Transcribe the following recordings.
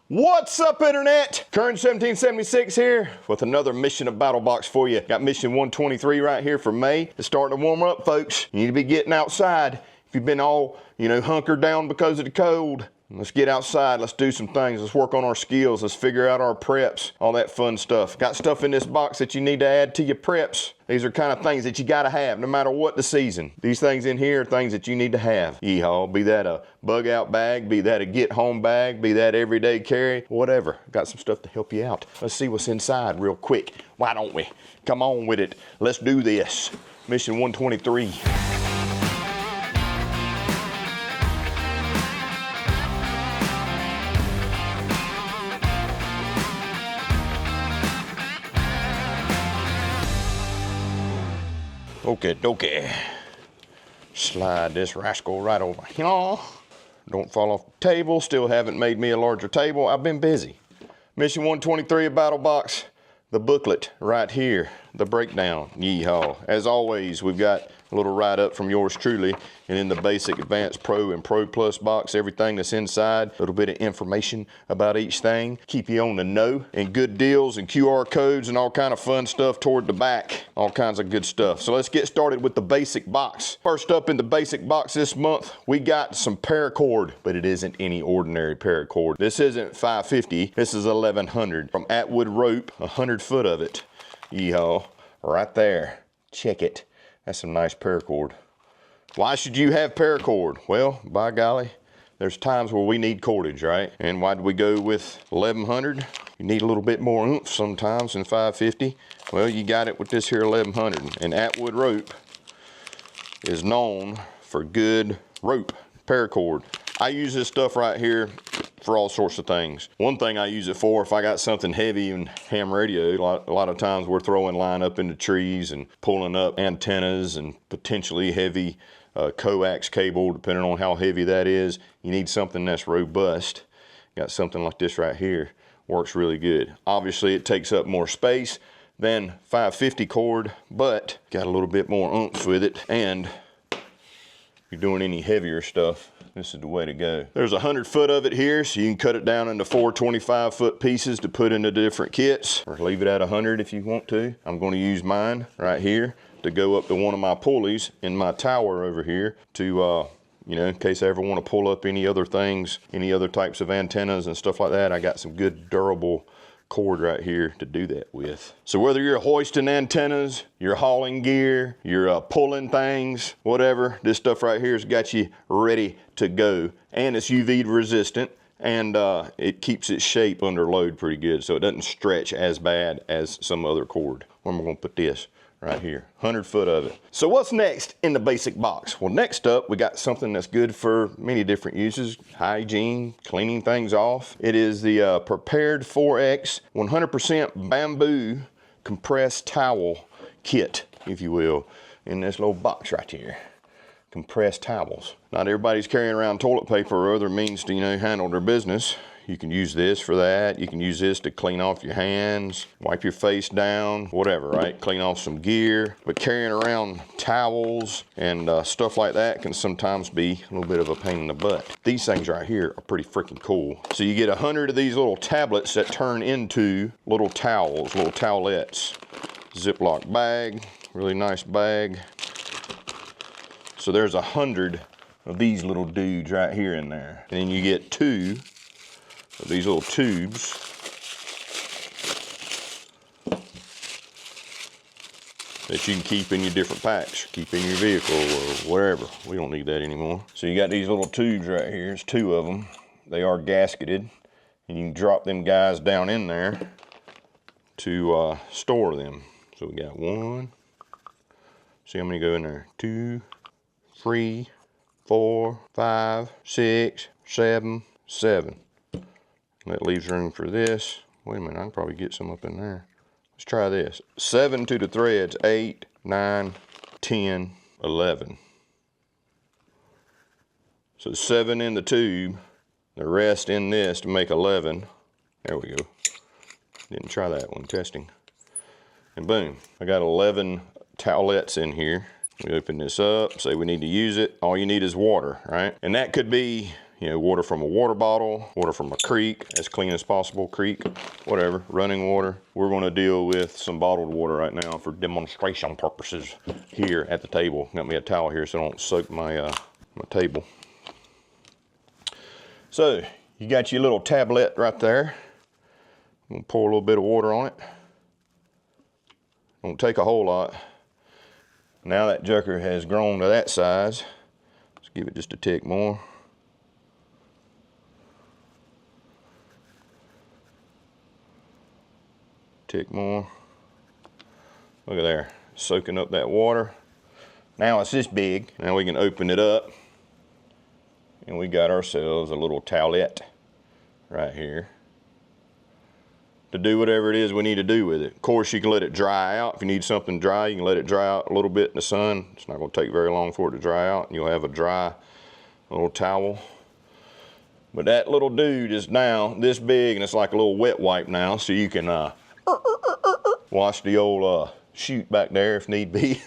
What's up, Internet? Current 1776 here with another mission of Battlbox for you. Got mission 123 right here for May. It's starting to warm up, folks. You need to be getting outside. If you've been all, hunkered down because of the cold, let's get outside. Let's do some things. Let's work on our skills. Let's figure out our preps, all that fun stuff. Got stuff in this box that you need to add to your preps. These are kind of things that you gotta have no matter what the season. These things in here are things that you need to have. Yeehaw, be that a bug out bag, be that a get home bag, be that everyday carry, whatever. Got some stuff to help you out. Let's see what's inside real quick. Why don't we? Come on with it. Let's do this. Mission 123. Okay. Slide this rascal right over here. Don't fall off the table. Still haven't made me a larger table. I've been busy. Mission 123 of Battlbox. The booklet right here. The breakdown. Yeehaw. As always, we've got a little write-up from yours truly, and in the basic, advanced, pro, and pro plus box, everything that's inside, a little bit of information about each thing, keep you on the know, and good deals and QR codes and all kind of fun stuff toward the back, all kinds of good stuff. So let's get started with the basic box. First up in the basic box this month, we got some paracord, but it isn't any ordinary paracord. This isn't 550, this is 1100 from Atwood Rope, 100 foot of it. Yeehaw, right there, check it. That's some nice paracord. Why should you have paracord? Well, by golly, there's times where we need cordage, right? And why do we go with 1100? You need a little bit more oomph sometimes than 550. Well, you got it with this here 1100. And Atwood Rope is known for good rope, paracord. I use this stuff right here for all sorts of things. One thing I use it for, if I got something heavy and ham radio, a lot of times we're throwing line up into trees and pulling up antennas and potentially heavy coax cable, depending on how heavy that is. You need something that's robust. Got something like this right here, works really good. Obviously it takes up more space than 550 cord, but got a little bit more oomph with it, and if you're doing any heavier stuff, this is the way to go. There's 100 foot of it here, so you can cut it down into 4 25-foot pieces to put into different kits, or leave it at 100 if you want to. I'm going to use mine right here to go up to one of my pulleys in my tower over here to, in case I ever want to pull up any other things, any other types of antennas and stuff like that. I got some good durable cord right here to do that with. So whether you're hoisting antennas, you're hauling gear, you're pulling things, whatever, this stuff right here has got you ready to go. And it's UV resistant, and it keeps its shape under load pretty good, so it doesn't stretch as bad as some other cord. Where am I going to put this? Right here, 100 foot of it. So what's next in the basic box? Well, next up, we got something that's good for many different uses. Hygiene, cleaning things off. It is the Prepared 4X 100% bamboo compressed towel kit, if you will, in this little box right here. Compressed towels. Not everybody's carrying around toilet paper or other means to, handle their business. You can use this for that. You can use this to clean off your hands, wipe your face down, whatever, right? Clean off some gear. But carrying around towels and stuff like that can sometimes be a little bit of a pain in the butt. These things right here are pretty freaking cool. So you get 100 of these little tablets that turn into little towels, little towelettes. Ziploc bag, really nice bag. So there's 100 of these little dudes right here in there. And then you get 2 of these little tubes that you can keep in your different packs, keep in your vehicle or wherever. We don't need that anymore. So you got these little tubes right here. There's 2 of them. They are gasketed, and you can drop them guys down in there to store them. So we got 1. See how many go in there? 2, 3, 4, 5, 6, 7, 7. That leaves room for this. Wait a minute, I can probably get some up in there. Let's try this. 7 to the threads, 8, 9, 10, 11. So 7 in the tube, the rest in this to make 11. There we go. Didn't try that one, testing. And boom, I got 11 towelettes in here. We open this up, say we need to use it. All you need is water, right? And that could be, You know, water from a water bottle, water from a creek, as clean as possible, creek, whatever, running water. We're gonna deal with some bottled water right now for demonstration purposes here at the table. Got me a towel here so I don't soak my, my table. So, you got your little tablet right there. I'm gonna pour a little bit of water on it. Don't take a whole lot. Now that joker has grown to that size, let's give it just a tick more. Tick more. Look at there, soaking up that water. Now it's this big. Now we can open it up, and we got ourselves a little towelette right here to do whatever it is we need to do with it. Of course, you can let it dry out. If you need something dry, you can let it dry out a little bit in the sun. It's not going to take very long for it to dry out, and you'll have a dry little towel. But that little dude is now this big, and it's like a little wet wipe now, so you can wash the old chute back there if need be.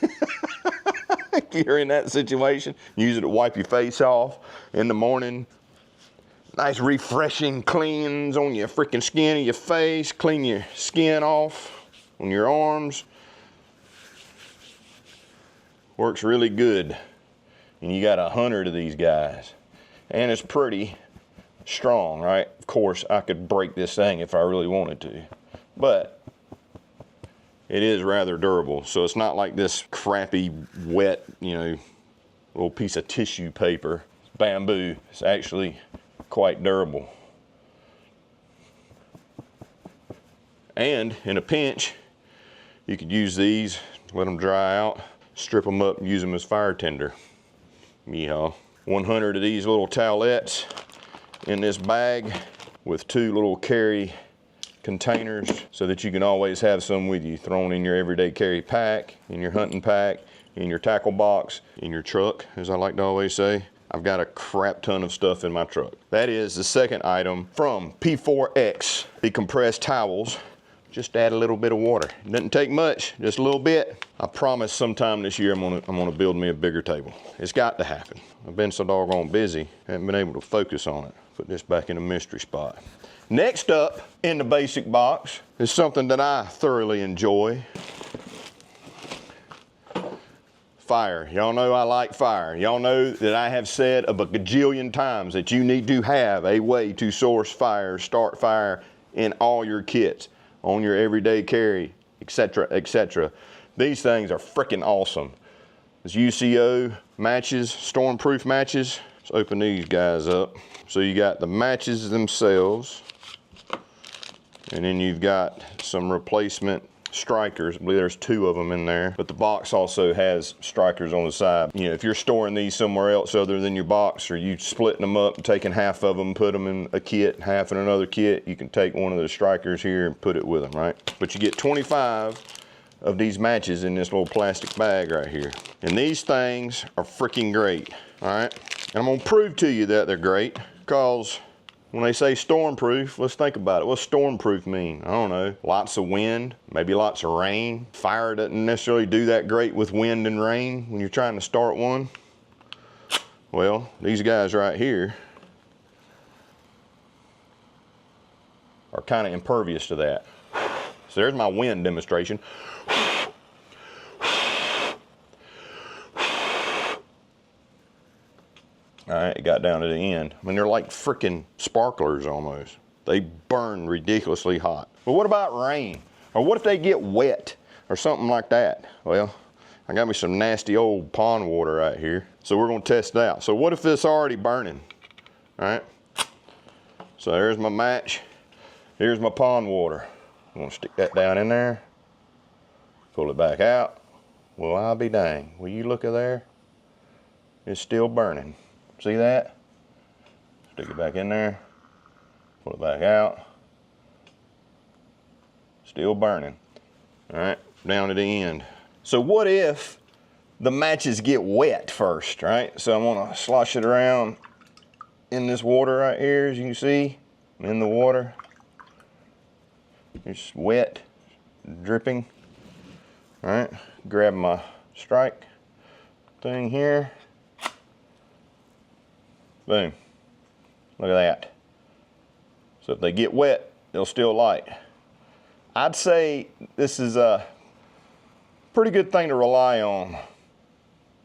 If you're in that situation, use it to wipe your face off in the morning. Nice refreshing cleans on your freaking skin of your face. Clean your skin off on your arms. Works really good. And you got 100 of these guys. And it's pretty strong, right? Of course, I could break this thing if I really wanted to. But it is rather durable. So it's not like this crappy, wet, you know, little piece of tissue paper. It's bamboo. It's actually quite durable. And in a pinch, you could use these, let them dry out, strip them up and use them as fire tinder. Yeah, 100 of these little towelettes in this bag with 2 little carry containers so that you can always have some with you, thrown in your everyday carry pack, in your hunting pack, in your tackle box, in your truck, as I like to always say. I've got a crap ton of stuff in my truck. That is the second item from P4X, the compressed towels. Just add a little bit of water. It doesn't take much, just a little bit. I promise sometime this year I'm gonna build me a bigger table. It's got to happen. I've been so doggone busy, haven't been able to focus on it. Put this back in a mystery spot. Next up in the basic box is something that I thoroughly enjoy. Fire. Y'all know I like fire. Y'all know that I have said a gajillion times that you need to have a way to source fire, start fire in all your kits, on your everyday carry, etc., etc. These things are freaking awesome. This UCO matches, Stormproof matches. Let's open these guys up. So you got the matches themselves, and then you've got some replacement strikers. I believe there's 2 of them in there, but the box also has strikers on the side. You know, if you're storing these somewhere else other than your box, or you splitting them up and taking half of them, put them in a kit, half in another kit, you can take one of the strikers here and put it with them, right? But you get 25 of these matches in this little plastic bag right here. And these things are freaking great, all right? And I'm gonna prove to you that they're great, because when they say stormproof, let's think about it. What's stormproof mean? I don't know. Lots of wind, maybe lots of rain. Fire doesn't necessarily do that great with wind and rain when you're trying to start one. Well, these guys right here are kind of impervious to that. So there's my wind demonstration. All right, it got down to the end. I mean, they're like freaking sparklers almost. They burn ridiculously hot. But what about rain? Or what if they get wet or something like that? Well, I got me some nasty old pond water right here. So we're gonna test it out. So what if it's already burning? All right, so there's my match. Here's my pond water. I'm gonna stick that down in there, pull it back out. Well, I'll be dang. Will you look at there? It's still burning. See that? Stick it back in there, pull it back out. Still burning. All right, down to the end. So what if the matches get wet first, right? So I'm gonna slosh it around in this water right here, as you can see, in the water. It's wet, dripping. All right, grab my strike thing here. Boom. Look at that. So if they get wet, they'll still light. I'd say this is a pretty good thing to rely on.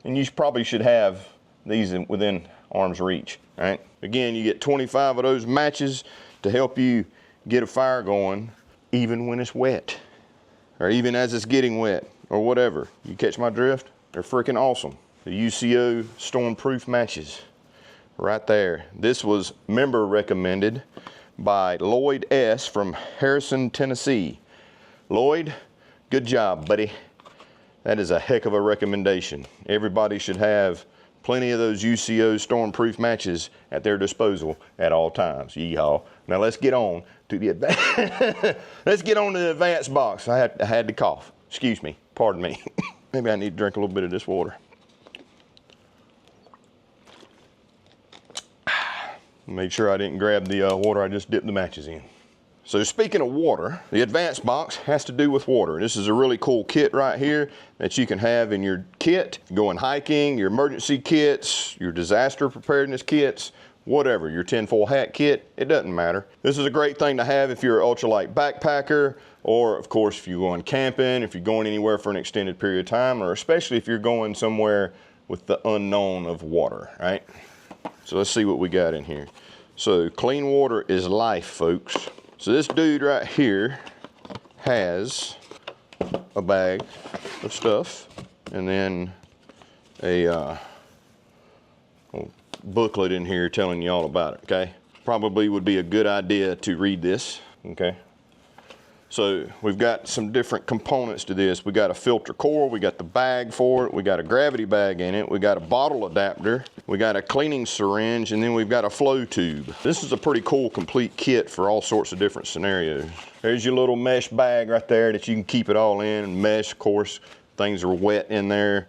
And you probably should have these within arm's reach, right? Again, you get 25 of those matches to help you get a fire going even when it's wet, or even as it's getting wet, or whatever. You catch my drift? They're freaking awesome. The UCO Stormproof Matches, right there. This was member recommended by Lloyd S. from Harrison, Tennessee. Lloyd, good job, buddy. That is a heck of a recommendation. Everybody should have plenty of those UCO Stormproof matches at their disposal at all times. Yeehaw. Now let's get on to the let's get on to the advanced box. I had to cough. Excuse me. Pardon me. Maybe I need to drink a little bit of this water. Make sure I didn't grab the water I just dipped the matches in. So speaking of water, the advanced box has to do with water. This is a really cool kit right here that you can have in your kit, going hiking, your emergency kits, your disaster preparedness kits, whatever, your tinfoil hat kit, it doesn't matter. This is a great thing to have if you're an ultralight backpacker, or of course if you're going camping, if you're going anywhere for an extended period of time, or especially if you're going somewhere with the unknown of water, right? So let's see what we got in here. So clean water is life, folks. So this dude right here has a bag of stuff and then a booklet in here telling you all about it, okay? Probably would be a good idea to read this, okay? So we've got some different components to this. We got a filter core, we got the bag for it, we got a gravity bag in it, we got a bottle adapter, we got a cleaning syringe, and then we've got a flow tube. This is a pretty cool complete kit for all sorts of different scenarios. There's your little mesh bag right there that you can keep it all in. And mesh, of course, things are wet in there.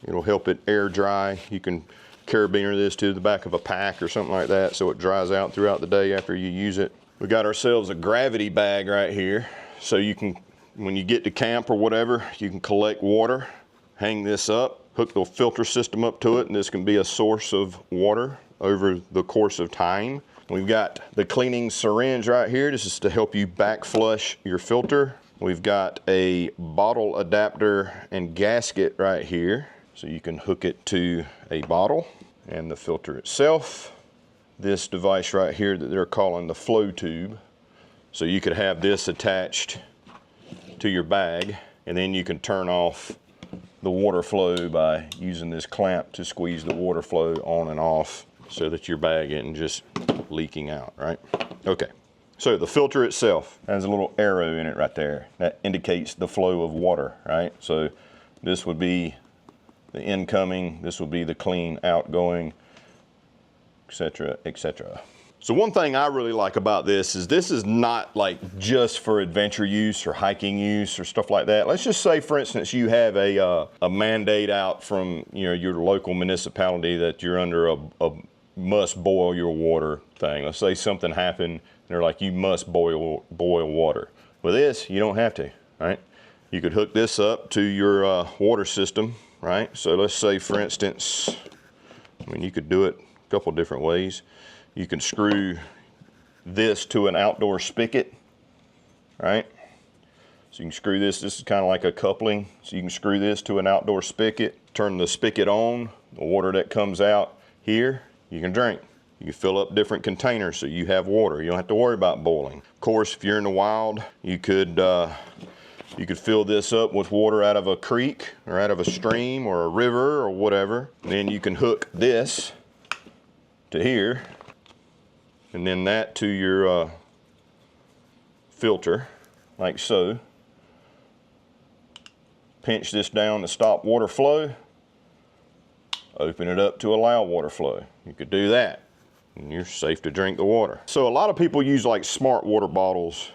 It'll help it air dry. You can carabiner this to the back of a pack or something like that so it dries out throughout the day after you use it. We got ourselves a gravity bag right here. So you can, when you get to camp or whatever, you can collect water, hang this up, hook the filter system up to it, and this can be a source of water over the course of time. We've got the cleaning syringe right here. This is to help you back flush your filter. We've got a bottle adapter and gasket right here. So you can hook it to a bottle and the filter itself. This device right here that they're calling the flow tube. So you could have this attached to your bag, and then you can turn off the water flow by using this clamp to squeeze the water flow on and off so that your bag isn't just leaking out, right? Okay, so the filter itself has a little arrow in it right there that indicates the flow of water, right? So this would be the incoming, this would be the clean outgoing, etc., etc. So one thing I really like about this is not like just for adventure use or hiking use or stuff like that. Let's just say, for instance, you have a mandate out from your local municipality that you're under a must boil your water thing. Let's say something happened and they're like, you must boil water. With this, you don't have to, right? You could hook this up to your water system, right? So let's say, for instance, I mean, you could do it a couple different ways. You can screw this to an outdoor spigot, right? So you can screw this is kind of like a coupling. So you can screw this to an outdoor spigot, turn the spigot on, the water that comes out here, you can drink. You can fill up different containers so you have water. You don't have to worry about boiling. Of course, if you're in the wild, you could fill this up with water out of a creek or out of a stream or a river or whatever. And then you can hook this to here, and then that to your filter, like so. Pinch this down to stop water flow. Open it up to allow water flow. You could do that, and you're safe to drink the water. So a lot of people use like smart water bottles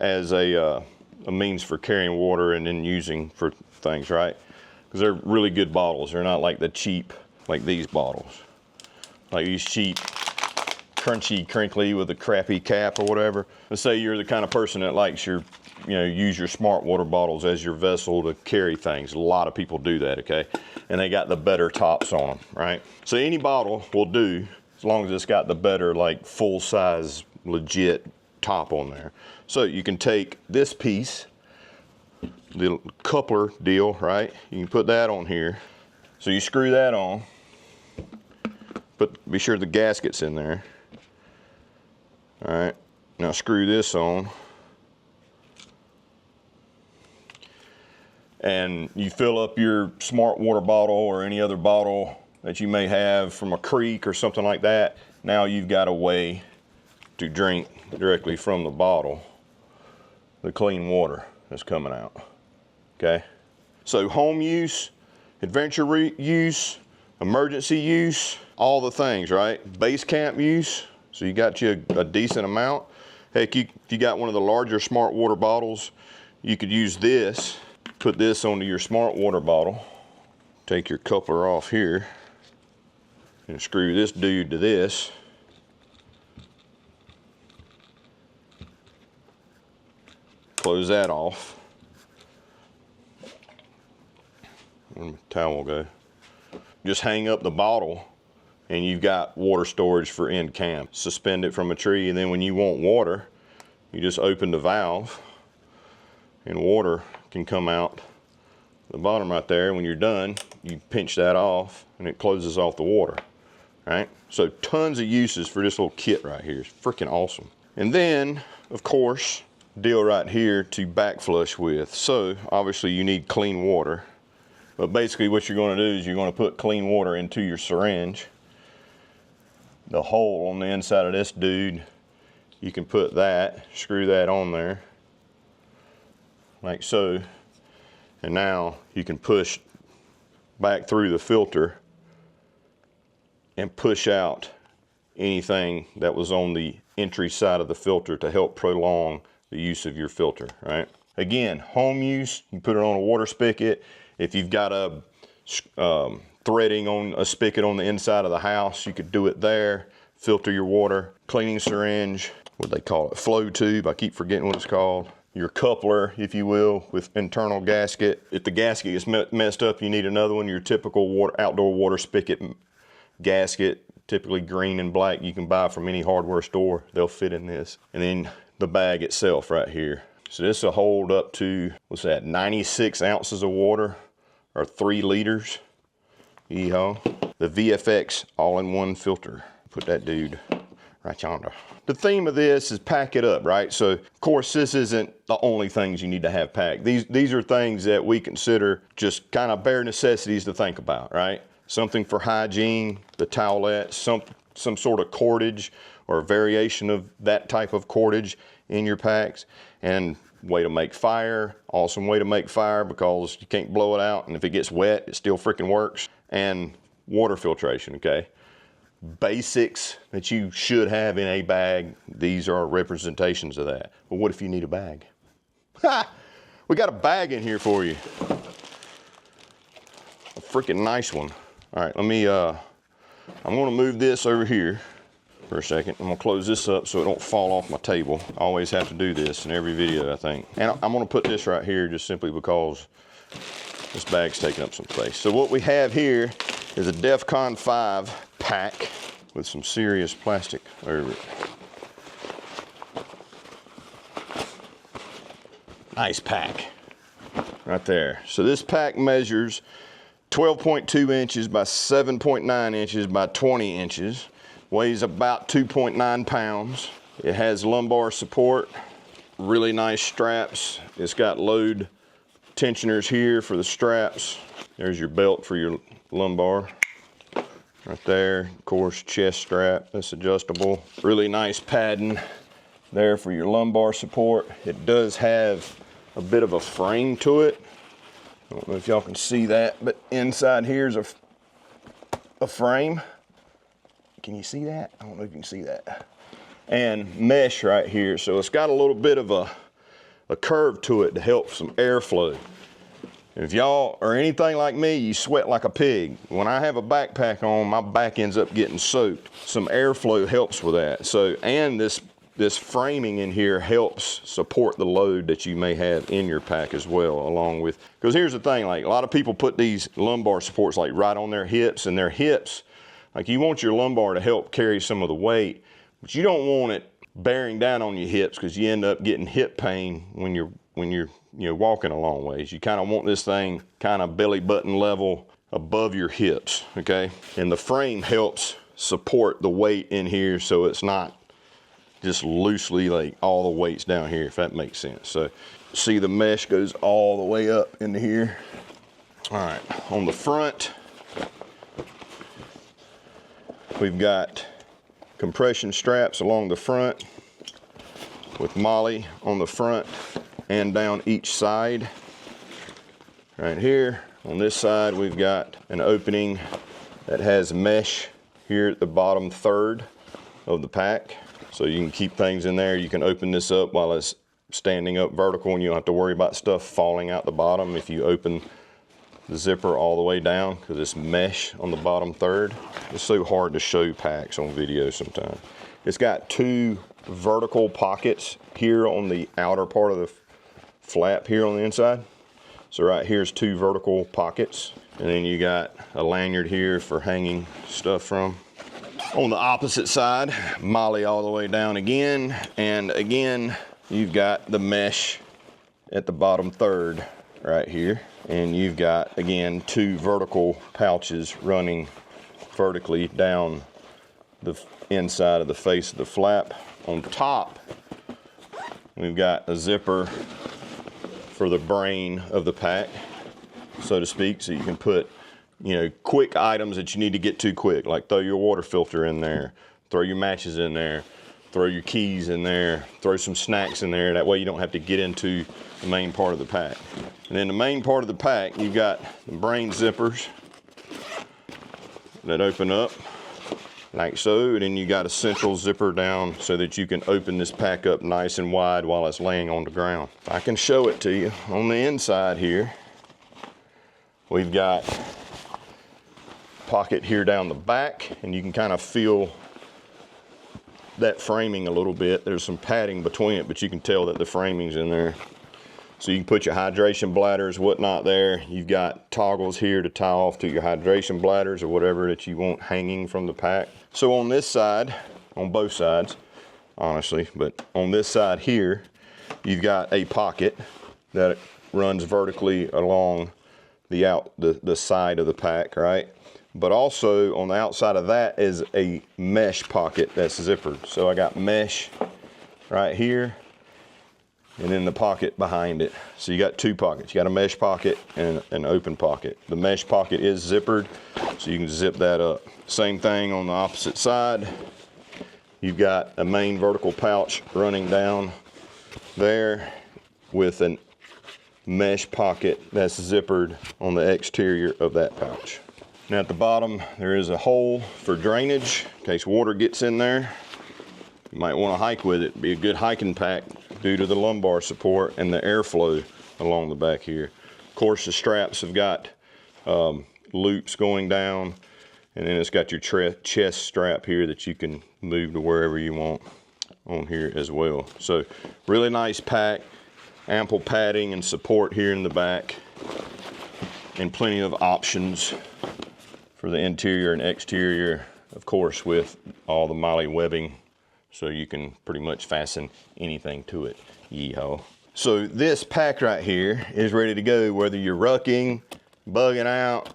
as a means for carrying water and then using for things, right? Because they're really good bottles. They're not like the cheap, like these bottles. Like these cheap, crunchy, crinkly with a crappy cap or whatever. Let's say you're the kind of person that likes use your smart water bottles as your vessel to carry things. A lot of people do that, okay? And they got the better tops on them, right? So any bottle will do as long as it's got the better, like, full-size, legit top on there. So you can take this piece, little coupler deal, right? You can put that on here. So you screw that on. Be sure the gasket's in there. All right, now screw this on. And you fill up your smart water bottle or any other bottle that you may have from a creek or something like that. Now you've got a way to drink directly from the bottle the clean water that's coming out, okay? So home use, adventure use, emergency use, all the things, right? Base camp use, so you got you a decent amount. Heck, if you got one of the larger smart water bottles, you could use this, put this onto your smart water bottle, take your coupler off here, and screw this dude to this. Close that off. Where'd my towel go? Just hang up the bottle and you've got water storage for in camp. Suspend it from a tree, and then when you want water, you just open the valve and water can come out the bottom right there. When you're done, you pinch that off and it closes off the water, right? So tons of uses for this little kit right here. It's freaking awesome. And then, of course, deal right here to back flush with. So obviously you need clean water, but basically what you're going to do is you're going to put clean water into your syringe. The hole on the inside of this dude, you can put that, screw that on there like so, and now you can push back through the filter and push out anything that was on the entry side of the filter to help prolong the use of your filter, right? Again, home use, you put it on a water spigot. If you've got a threading on a spigot on the inside of the house, you could do it there. Filter your water. Cleaning syringe, what they call it, flow tube, I keep forgetting what it's called. Your coupler, if you will, with internal gasket. If the gasket is messed up, you need another one. Your typical outdoor water spigot gasket, typically green and black, you can buy from any hardware store. They'll fit in this. And then the bag itself right here. So this will hold up to, what's that, 96 ounces of water, or 3 liters. Yeehaw. The VFX all-in-one filter. Put that dude right yonder. The theme of this is pack it up, right? So, of course, this isn't the only things you need to have packed. These are things that we consider just kind of bare necessities to think about, right? Something for hygiene, the towelette, some sort of cordage or a variation of that type of cordage in your packs, and way to make fire. Awesome way to make fire because you can't blow it out, and if it gets wet, it still freaking works. And water filtration, okay? Basics that you should have in a bag. These are representations of that. But what if you need a bag? Ha! We got a bag in here for you. A freaking nice one. All right, let me, I'm gonna move this over here for a second. I'm gonna close this up so it don't fall off my table. I always have to do this in every video, I think. And I'm gonna put this right here just simply because this bag's taking up some space. So what we have here is a Defcon 5 pack with some serious plastic over it. Nice pack right there. So this pack measures 12.2 inches by 7.9 inches by 20 inches. Weighs about 2.9 pounds. It has lumbar support, really nice straps. It's got load tensioners here for the straps. There's your belt for your lumbar. Right there, of course, chest strap, that's adjustable. Really nice padding there for your lumbar support. It does have a bit of a frame to it. I don't know if y'all can see that, but inside here's a frame. Can you see that? I don't know if you can see that. And mesh right here, so it's got a little bit of a curve to it to help some airflow. If y'all are anything like me, you sweat like a pig. When I have a backpack on, my back ends up getting soaked. Some airflow helps with that. So, and this framing in here helps support the load that you may have in your pack as well, along with, because here's the thing, like a lot of people put these lumbar supports like right on their hips, and their hips Like, you want your lumbar to help carry some of the weight, but you don't want it bearing down on your hips, because you end up getting hip pain when you're walking a long ways. You kind of want this thing kind of belly button level above your hips, okay? And the frame helps support the weight in here, so it's not just loosely like all the weight's down here, if that makes sense. So see, the mesh goes all the way up into here. All right, on the front, we've got compression straps along the front with Molly on the front and down each side. Right here, on this side, we've got an opening that has mesh here at the bottom third of the pack. So you can keep things in there. You can open this up while it's standing up vertical, and you don't have to worry about stuff falling out the bottom if you open the zipper all the way down, because it's mesh on the bottom third. It's so hard to show packs on video sometimes. It's got two vertical pockets here on the outer part of the flap here on the inside. So right here's two vertical pockets, and then you got a lanyard here for hanging stuff from. On the opposite side, Molly all the way down again, and again you've got the mesh at the bottom third right here, and you've got again two vertical pouches running vertically down the inside of the face of the flap. On top, we've got a zipper for the brain of the pack, so to speak, so you can put, you know, quick items that you need to get to quick, like throw your water filter in there, throw your matches in there, throw your keys in there, throw some snacks in there. That way you don't have to get into the main part of the pack. And then the main part of the pack, you've got the brain zippers that open up like so, and then you got a central zipper down so that you can open this pack up nice and wide while it's laying on the ground. I can show it to you. On the inside here, we've got pocket here down the back, and you can kind of feel that framing a little bit. There's some padding between it, but you can tell that the framing's in there. So you can put your hydration bladders, whatnot there. You've got toggles here to tie off to your hydration bladders or whatever that you want hanging from the pack. So on this side, on both sides, honestly, but on this side here, you've got a pocket that runs vertically along the side of the pack, right? But also on the outside of that is a mesh pocket that's zippered. So I got mesh right here, and then the pocket behind it. So you got two pockets. You got a mesh pocket and an open pocket. The mesh pocket is zippered, so you can zip that up. Same thing on the opposite side. You've got a main vertical pouch running down there with a mesh pocket that's zippered on the exterior of that pouch. Now at the bottom, there is a hole for drainage in case water gets in there. You might want to hike with it. It'd be a good hiking pack due to the lumbar support and the airflow along the back here. Of course, the straps have got loops going down, and then it's got your chest strap here that you can move to wherever you want on here as well. So really nice pack, ample padding and support here in the back, and plenty of options for the interior and exterior, of course, with all the Molly webbing, so you can pretty much fasten anything to it. Yeehaw. So this pack right here is ready to go, whether you're rucking, bugging out,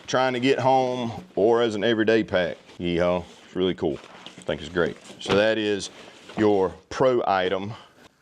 trying to get home, or as an everyday pack. Yeehaw. It's really cool. I think it's great. So that is your pro item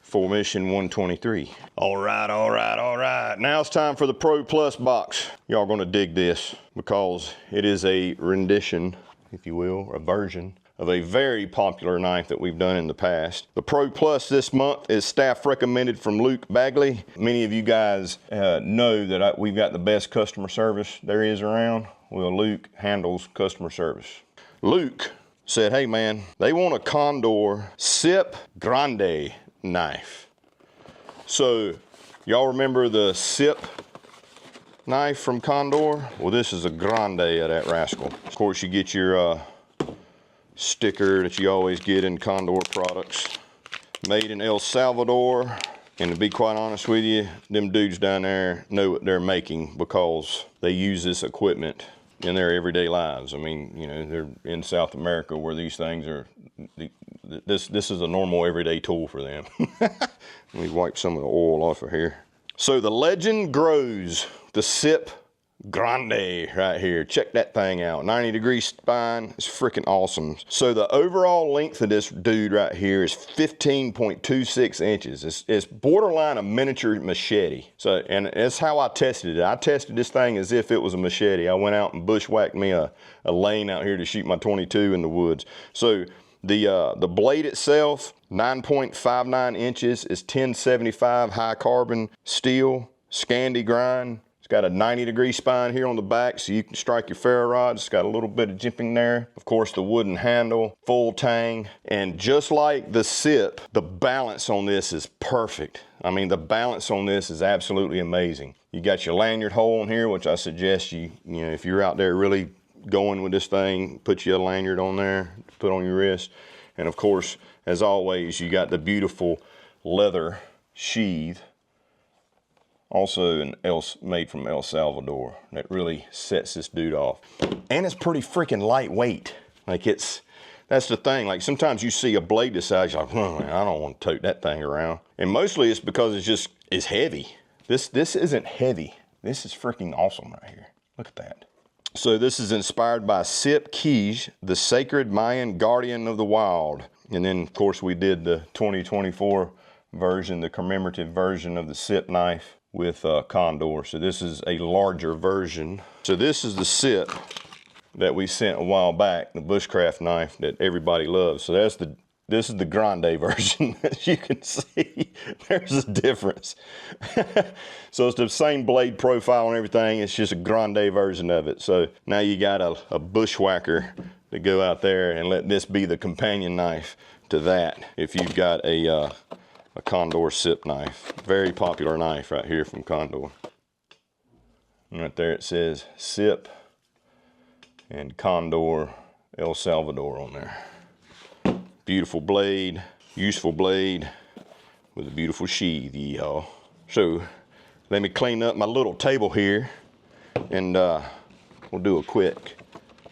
for mission 123. All right, all right, all right. Now it's time for the Pro Plus box. Y'all gonna dig this because it is a rendition, if you will, or a version of a very popular knife that we've done in the past. The Pro Plus this month is staff recommended from Luke Bagley. Many of you guys know that we've got the best customer service there is around. Well, Luke handles customer service. Luke said, hey man, they want a Condor SIP Grande knife. So y'all remember the SIP knife from Condor? Well, this is a Grande of that rascal. Of course, you get your sticker that you always get in Condor products. Made in El Salvador. And to be quite honest with you, them dudes down there know what they're making because they use this equipment in their everyday lives. I mean, you know, they're in South America where these things are, this is a normal everyday tool for them. Let me wipe some of the oil off of here. So the legend grows, the SIP Grande right here. Check that thing out. 90-degree spine. It's freaking awesome. So the overall length of this dude right here is 15.26 inches. It's borderline a miniature machete. So, and that's how I tested it. I tested this thing as if it was a machete. I went out and bushwhacked me a lane out here to shoot my 22 in the woods. So the blade itself, 9.59 inches, is 1075 high carbon steel, Scandi grind. It's got a 90-degree spine here on the back so you can strike your ferro rods. It's got a little bit of jimping there. Of course, the wooden handle, full tang. And just like the SIP, the balance on this is perfect. I mean, the balance on this is absolutely amazing. You got your lanyard hole in here, which I suggest you know, if you're out there really going with this thing, put you a lanyard on there, put on your wrist. And of course, as always, you got the beautiful leather sheath. Also made from El Salvador. That really sets this dude off. And it's pretty freaking lightweight. Like that's the thing. Like sometimes you see a blade this size, you're like, oh man, I don't want to tote that thing around. And mostly it's because it's heavy. This isn't heavy. This is freaking awesome right here. Look at that. So this is inspired by SIP Quij, the sacred Mayan guardian of the wild. And then of course we did the 2024 version, the commemorative version of the SIP knife with Condor. So this is a larger version. So this is the SIP that we sent a while back, the bushcraft knife that everybody loves. So this is the Grande version. As you can see, there's a difference. So it's the same blade profile and everything. It's just a Grande version of it. So now you got a bushwhacker to go out there and let this be the companion knife to that. If you've got a Condor SIP knife. Very popular knife right here from Condor. And right there it says SIP and Condor El Salvador on there. Beautiful blade, useful blade with a beautiful sheath, y'all. So let me clean up my little table here and we'll do a quick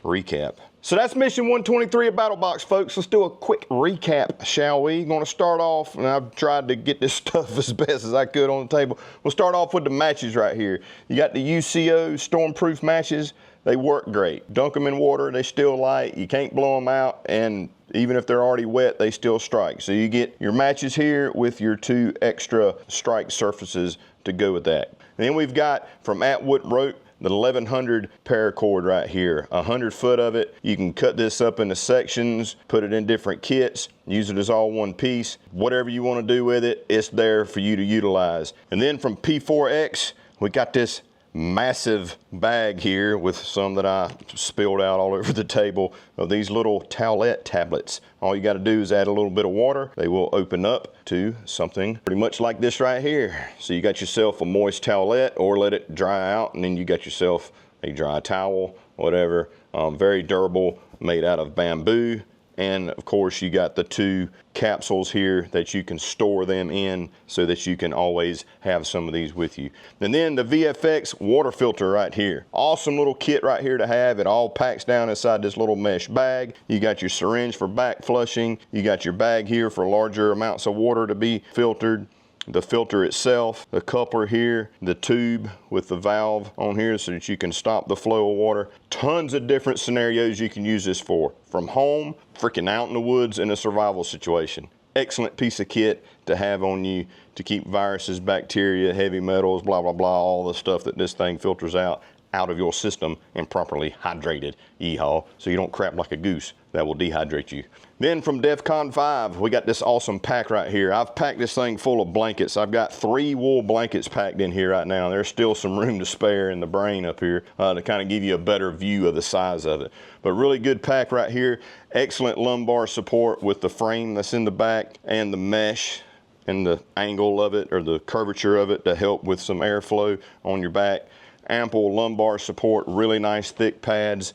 recap. So that's mission 123 of Battlbox, folks. Let's do a quick recap, shall we? Gonna start off, and I've tried to get this stuff as best as I could on the table. We'll start off with the matches right here. You got the UCO Stormproof Matches. They work great. Dunk them in water, they still light. You can't blow them out, and even if they're already wet, they still strike. So you get your matches here with your 2 extra strike surfaces to go with that. And then we've got from Atwood Rope, the 1100 paracord right here, 100 foot of it. You can cut this up into sections, put it in different kits, use it as all one piece. Whatever you want to do with it, it's there for you to utilize. And then from P4X, we got this massive bag here with some that I spilled out all over the table of these little towelette tablets. All you got to do is add a little bit of water. They will open up to something pretty much like this right here. So you got yourself a moist towelette, or let it dry out and then you got yourself a dry towel, whatever. Very durable, made out of bamboo. And of course you got the 2 capsules here that you can store them in so that you can always have some of these with you. And then the VFX water filter right here. Awesome little kit right here to have. It all packs down inside this little mesh bag. You got your syringe for back flushing. You got your bag here for larger amounts of water to be filtered. The filter itself, the coupler here, the tube with the valve on here so that you can stop the flow of water. Tons of different scenarios you can use this for. From home, freaking out in the woods in a survival situation. Excellent piece of kit to have on you to keep viruses, bacteria, heavy metals, blah, blah, blah, all the stuff that this thing filters out of your system and properly hydrated, yeehaw, so you don't crap like a goose. That will dehydrate you. Then from Defcon 5, we got this awesome pack right here. I've packed this thing full of blankets. I've got 3 wool blankets packed in here right now. There's still some room to spare in the brain up here to kind of give you a better view of the size of it. But really good pack right here. Excellent lumbar support with the frame that's in the back and the mesh and the angle of it, or the curvature of it, to help with some airflow on your back. Ample lumbar support, really nice thick pads,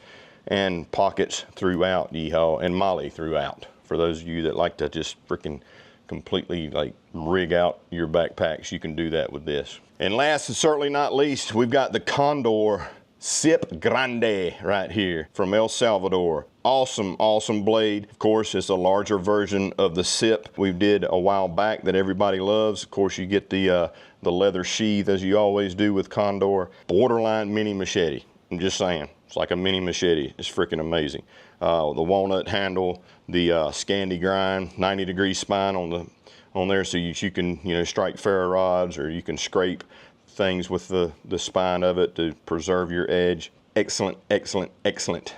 and pockets throughout, yeehaw, and molly throughout. For those of you that like to just freaking completely like rig out your backpacks, you can do that with this. And last and certainly not least, we've got the Condor SIP Grande right here from El Salvador. Awesome, awesome blade. Of course, it's a larger version of the SIP we did a while back that everybody loves. Of course, you get the leather sheath as you always do with Condor. Borderline mini machete. I'm just saying, it's like a mini machete. It's freaking amazing. The walnut handle, the Scandi grind, 90-degree spine on there, so you can strike ferro rods, or you can scrape things with the spine of it to preserve your edge. Excellent, excellent, excellent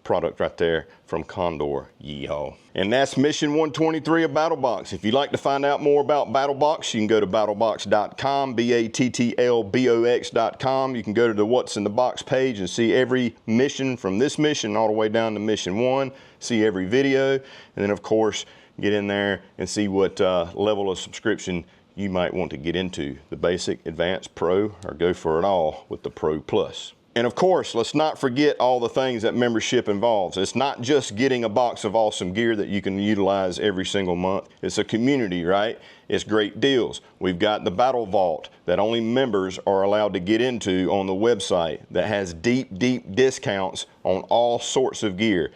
product right there from Condor. Yeehaw. And that's mission 123 of Battlbox. If you'd like to find out more about Battlbox, you can go to battlbox.com, battlbox.com. You can go to the What's in the Box page and see every mission from this mission all the way down to mission 1, see every video, and then of course get in there and see what level of subscription you might want to get into, the basic, advanced, pro, or go for it all with the Pro Plus. And of course, let's not forget all the things that membership involves. It's not just getting a box of awesome gear that you can utilize every single month. It's a community, right? It's great deals. We've got the Battle Vault that only members are allowed to get into on the website that has deep, deep discounts on all sorts of gear.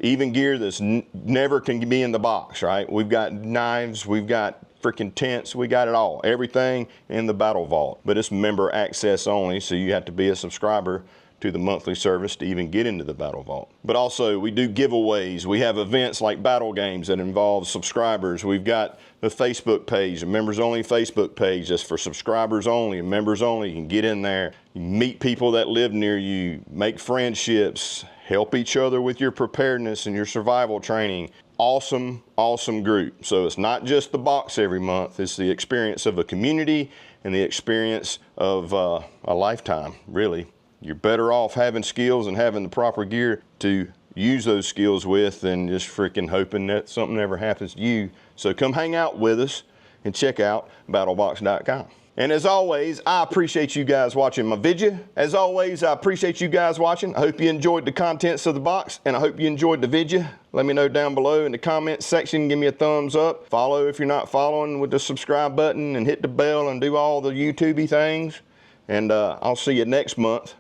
Even gear that's never can be in the box, right? We've got knives, we've got freaking tents, we got it all. Everything in the Battle Vault. But it's member access only, so you have to be a subscriber to the monthly service to even get into the Battle Vault. But also, we do giveaways. We have events like Battle Games that involve subscribers. We've got the Facebook page, a members only Facebook page that's for subscribers only and members only. You can get in there, you meet people that live near you, make friendships, help each other with your preparedness and your survival training. Awesome, awesome group. So it's not just the box every month, it's the experience of a community and the experience of a lifetime, really. You're better off having skills and having the proper gear to use those skills with than just freaking hoping that something never happens to you. So come hang out with us and check out battlbox.com. And as always, I appreciate you guys watching my video. As always, I appreciate you guys watching. I hope you enjoyed the contents of the box, and I hope you enjoyed the video. Let me know down below in the comments section. Give me a thumbs up. Follow if you're not following with the subscribe button, and hit the bell and do all the YouTubey things. And I'll see you next month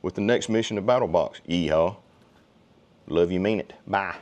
with the next mission of Battlebox. Yeehaw. Love you, mean it. Bye.